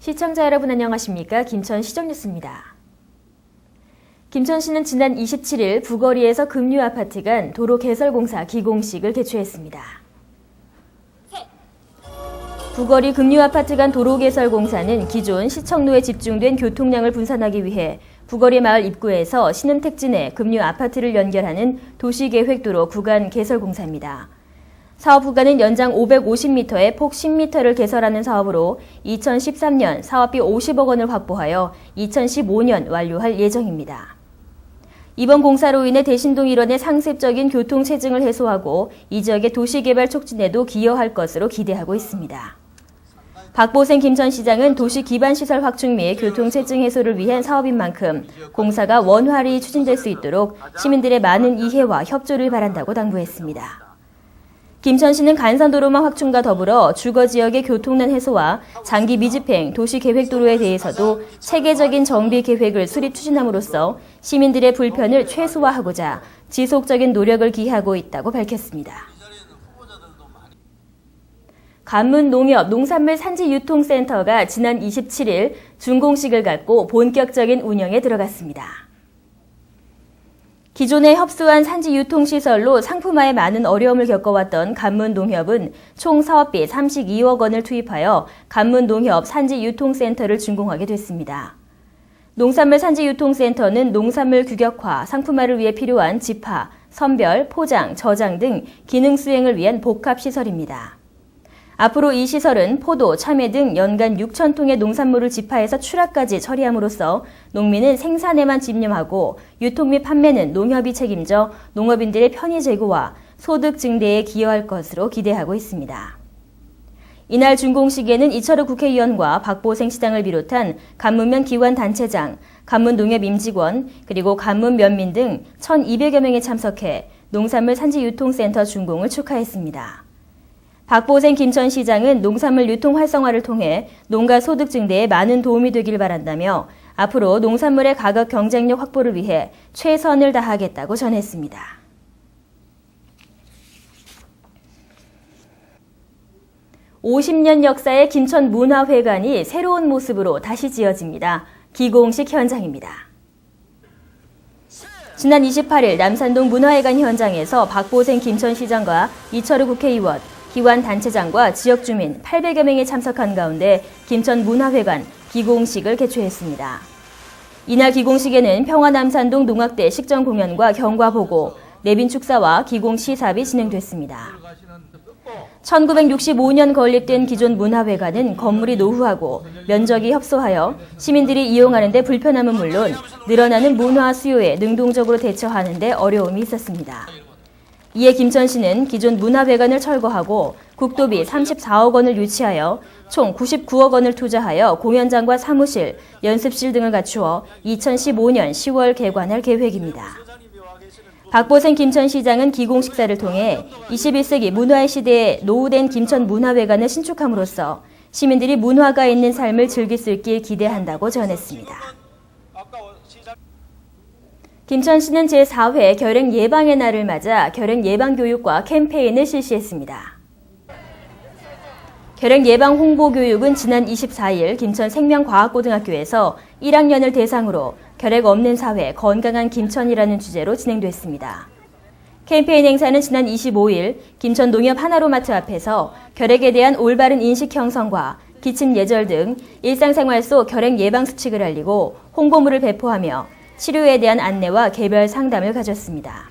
시청자 여러분 안녕하십니까? 김천시정뉴스입니다. 김천시는 지난 27일 부거리에서 금류아파트 간 도로 개설공사 기공식을 개최했습니다. 부거리 금류아파트 간 도로 개설공사는 기존 시청로에 집중된 교통량을 분산하기 위해 부거리 마을 입구에서 신음택지 내 금류아파트를 연결하는 도시계획도로 구간 개설공사입니다. 사업 구간은 연장 550m에 폭 10m를 개설하는 사업으로 2013년 사업비 50억 원을 확보하여 2015년 완료할 예정입니다. 이번 공사로 인해 대신동 일원의 상습적인 교통 체증을 해소하고 이 지역의 도시개발 촉진에도 기여할 것으로 기대하고 있습니다. 박보생 김천시장은 도시 기반시설 확충 및 교통 체증 해소를 위한 사업인 만큼 공사가 원활히 추진될 수 있도록 시민들의 많은 이해와 협조를 바란다고 당부했습니다. 김천시는 간선도로망 확충과 더불어 주거지역의 교통난 해소와 장기 미집행 도시계획도로에 대해서도 체계적인 정비 계획을 수립 추진함으로써 시민들의 불편을 최소화하고자 지속적인 노력을 기하고 있다고 밝혔습니다. 간문농협 농산물 산지유통센터가 지난 27일 준공식을 갖고 본격적인 운영에 들어갔습니다. 기존에 협소한 산지유통시설로 상품화에 많은 어려움을 겪어왔던 간문농협은 총 사업비 32억 원을 투입하여 간문농협 산지유통센터를 준공하게 됐습니다. 농산물 산지유통센터는 농산물 규격화, 상품화를 위해 필요한 집화, 선별, 포장, 저장 등 기능 수행을 위한 복합시설입니다. 앞으로 이 시설은 포도, 참외 등 연간 6천 통의 농산물을 집화해서 출하까지 처리함으로써 농민은 생산에만 집념하고 유통 및 판매는 농협이 책임져 농업인들의 편의 제고와 소득 증대에 기여할 것으로 기대하고 있습니다. 이날 준공식에는 이철우 국회의원과 박보생 시장을 비롯한 간문면 기관단체장, 간문농협 임직원, 그리고 간문면민 등 1,200여 명이 참석해 농산물 산지유통센터 준공을 축하했습니다. 박보생 김천시장은 농산물 유통 활성화를 통해 농가 소득 증대에 많은 도움이 되길 바란다며 앞으로 농산물의 가격 경쟁력 확보를 위해 최선을 다하겠다고 전했습니다. (50년) 역사의 김천문화회관이 새로운 모습으로 다시 지어집니다. 기공식 현장입니다. 지난 28일 남산동 문화회관 현장에서 박보생 김천시장과 이철우 국회의원, 기관단체장과 지역주민 800여 명이 참석한 가운데 김천문화회관 기공식을 개최했습니다. 이날 기공식에는 평화남산동 농악대 식전 공연과 경과보고, 내빈축사와 기공시삽이 진행됐습니다. 1965년 건립된 기존 문화회관은 건물이 노후하고 면적이 협소하여 시민들이 이용하는 데 불편함은 물론 늘어나는 문화 수요에 능동적으로 대처하는 데 어려움이 있었습니다. 이에 김천시는 기존 문화회관을 철거하고 국도비 34억 원을 유치하여 총 99억 원을 투자하여 공연장과 사무실, 연습실 등을 갖추어 2015년 10월 개관할 계획입니다. 박보생 김천시장은 기공식사를 통해 21세기 문화의 시대에 노후된 김천문화회관을 신축함으로써 시민들이 문화가 있는 삶을 즐길 수 있길 기대한다고 전했습니다. 김천시는 제4회 결핵 예방의 날을 맞아 결핵 예방 교육과 캠페인을 실시했습니다. 결핵 예방 홍보 교육은 지난 24일 김천 생명과학고등학교에서 1학년을 대상으로 결핵 없는 사회, 건강한 김천이라는 주제로 진행됐습니다. 캠페인 행사는 지난 25일 김천 농협 하나로마트 앞에서 결핵에 대한 올바른 인식 형성과 기침 예절 등 일상생활 속 결핵 예방 수칙을 알리고 홍보물을 배포하며 치료에 대한 안내와 개별 상담을 가졌습니다.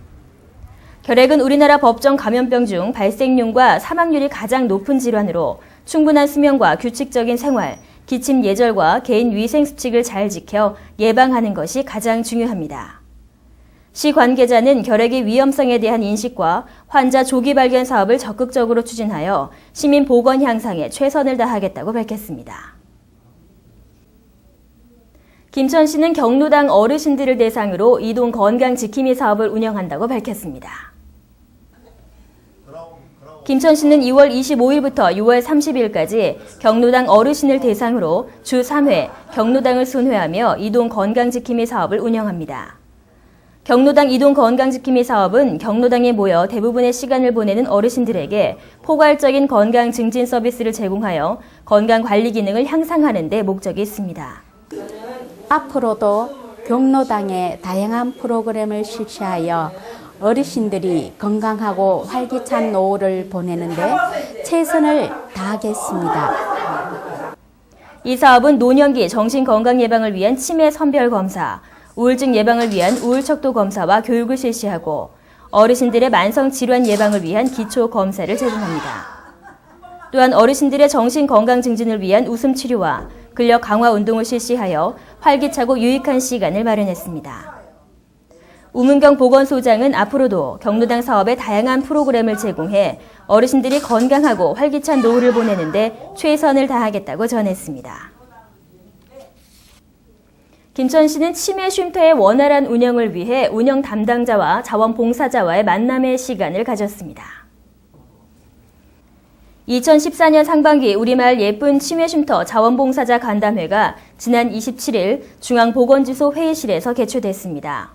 결핵은 우리나라 법정 감염병 중 발생률과 사망률이 가장 높은 질환으로 충분한 수면과 규칙적인 생활, 기침 예절과 개인 위생 수칙을 잘 지켜 예방하는 것이 가장 중요합니다. 시 관계자는 결핵의 위험성에 대한 인식과 환자 조기 발견 사업을 적극적으로 추진하여 시민 보건 향상에 최선을 다하겠다고 밝혔습니다. 김천시는 경로당 어르신들을 대상으로 이동 건강 지킴이 사업을 운영한다고 밝혔습니다. 김천시는 2월 25일부터 6월 30일까지 경로당 어르신을 대상으로 주 3회 경로당을 순회하며 이동 건강 지킴이 사업을 운영합니다. 경로당 이동 건강지킴이 사업은 경로당에 모여 대부분의 시간을 보내는 어르신들에게 포괄적인 건강 증진 서비스를 제공하여 건강 관리 기능을 향상하는 데 목적이 있습니다. 앞으로도 경로당에 다양한 프로그램을 실시하여 어르신들이 건강하고 활기찬 노후를 보내는데 최선을 다하겠습니다. 이 사업은 노년기 정신건강 예방을 위한 치매 선별 검사, 우울증 예방을 위한 우울척도 검사와 교육을 실시하고 어르신들의 만성질환 예방을 위한 기초 검사를 제공합니다. 또한 어르신들의 정신건강 증진을 위한 웃음치료와 근력 강화 운동을 실시하여 활기차고 유익한 시간을 마련했습니다. 우문경 보건소장은 앞으로도 경로당 사업에 다양한 프로그램을 제공해 어르신들이 건강하고 활기찬 노후를 보내는 데 최선을 다하겠다고 전했습니다. 김천시는 치매 쉼터의 원활한 운영을 위해 운영 담당자와 자원봉사자와의 만남의 시간을 가졌습니다. 2014년 상반기 우리마을 예쁜 치매 쉼터 자원봉사자 간담회가 지난 27일 중앙보건지소 회의실에서 개최됐습니다.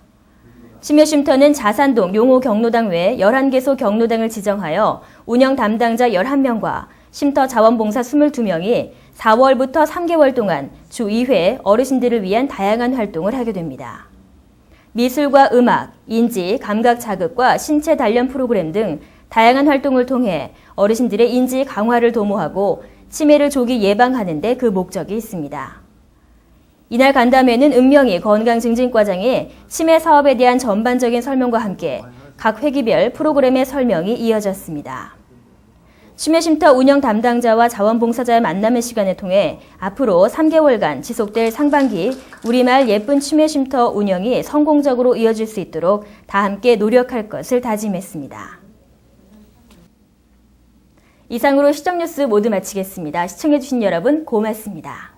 치매 쉼터는 자산동 용호 경로당 외 11개소 경로당을 지정하여 운영 담당자 11명과 쉼터 자원봉사 22명이 4월부터 3개월 동안 주 2회 어르신들을 위한 다양한 활동을 하게 됩니다. 미술과 음악, 인지, 감각 자극과 신체 단련 프로그램 등 다양한 활동을 통해 어르신들의 인지 강화를 도모하고 치매를 조기 예방하는 데 그 목적이 있습니다. 이날 간담회는 은명희 건강증진과장이 치매 사업에 대한 전반적인 설명과 함께 각 회기별 프로그램의 설명이 이어졌습니다. 치매쉼터 운영 담당자와 자원봉사자의 만남의 시간을 통해 앞으로 3개월간 지속될 상반기 우리마을 예쁜 치매쉼터 운영이 성공적으로 이어질 수 있도록 다 함께 노력할 것을 다짐했습니다. 이상으로 시정뉴스 모두 마치겠습니다. 시청해주신 여러분 고맙습니다.